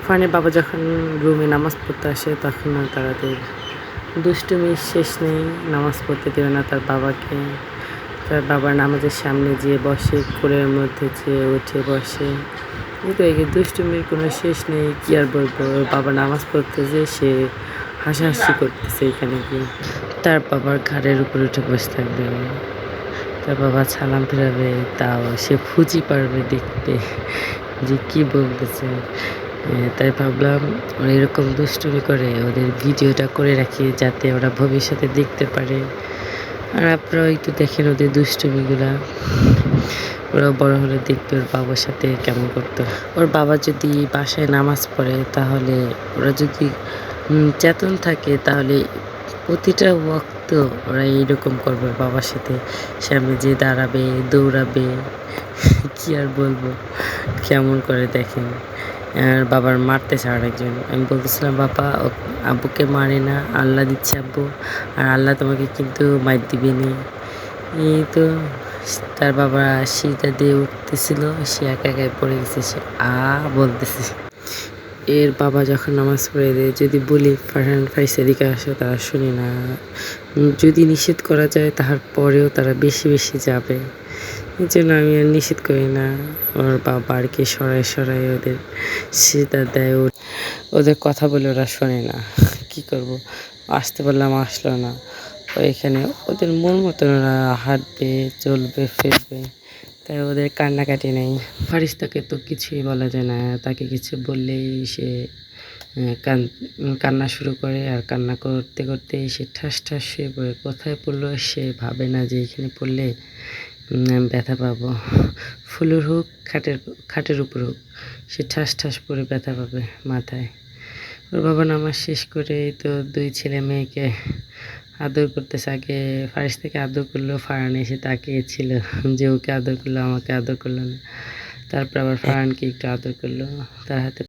ফারহানের বাবা যখন রুমে নামাজ পড়তে আসে তখন তাদের দুষ্টুমির শেষ নেই। নামাজ পড়তে দেবে না তার বাবাকে। তার বাবার নামাজের সামনে যেয়ে বসে, কোলের মধ্যে যেয়ে উঠে বসে। কিন্তু এই দুষ্টুমির কোনো শেষ নেই। কী আর বলবো, ওর বাবা নামাজ পড়তে যেয়ে সে হাসাহাসি করতেছে এখানে গিয়ে। তার বাবার ঘাড়ের উপরে উঠে বসে থাকবে, তার বাবা সালাম ফেরাবে, তাও সে ফুজি পারবে দেখতে যে কি বলতেছে। তাই ভাবলাম ওরা এরকম দুষ্টুমি করে ওদের ভিডিওটা করে রাখি, যাতে ওরা ভবিষ্যতে দেখতে পারে। আর আপনারা একটু দেখেন ওদের দুষ্টুমিগুলা। ওরা বড় হলে দেখবে ওর বাবার সাথে কেমন করতো। ওর বাবা যদি বাসায় নামাজ পড়ে, তাহলে ওরা যদি চেতন থাকে, তাহলে প্রতিটা ওয়াক্ত ওরা এইরকম করবে বাবার সাথে। সামনে যে দাঁড়াবে, দৌড়াবে, কি আর বলবো, কেমন করে দেখেন। আর বাবার মারতেছে আরেকজন। আমি বলতেছিলাম, বাবা আব্বুকে মারে না, আল্লাহ দিচ্ছে আব্বু, আর আল্লাহ তোমাকে কিন্তু মার দিবে নি। এই তো তার বাবা সিটা দিয়ে উঠতেছিল, সে একা একাই পড়ে গেছে, সে বলতেছে। এর বাবা যখন নামাজ পড়ে দেয়, যদি বলি ফারহান ফাইস এদিকে আসো, তারা শুনে না। যদি নিষেধ করা যায়, তাহার পরেও তারা বেশি বেশি যাবে। এই জন্য আমি আর নিষেধ করি না। ওর বাবা আর কি সরাই ওদের সিটা দেয়। ওদের কথা বলে ওরা শোনে না। কি করব, আসতে বললাম আসলো না। এখানে ওদের মন মতন ওরা হাঁটবে, চলবে, ফিরবে, তাই ওদের কান্নাকাটি নেই। ফারিস্তাকে তো কিছুই বলা যায় না, তাকে কিছু বললেই সে কান্না শুরু করে। আর কান্না করতে করতে সে ঠাস ঠাস শুয়ে পড়ে। কোথায় পড়লো সে ভাবে না যে এখানে পড়লে ব্যথা পাবো। ফুলুর হোক, খাটের উপর হোক, সে ঠাস ঠাস পরে ব্যথা পাবে মাথায়। ওর বাবা নামাজ শেষ করে তো দুই ছেলে মেয়েকে আদর করতেছে। আগে ফারিস থেকে আদর করলো, ফারহান এসে তাকিয়েছিল যে ওকে আদর করলো, আমাকে আদর করলো না। তারপর আবার ফারহানকে একটু আদর করলো, তার হাতে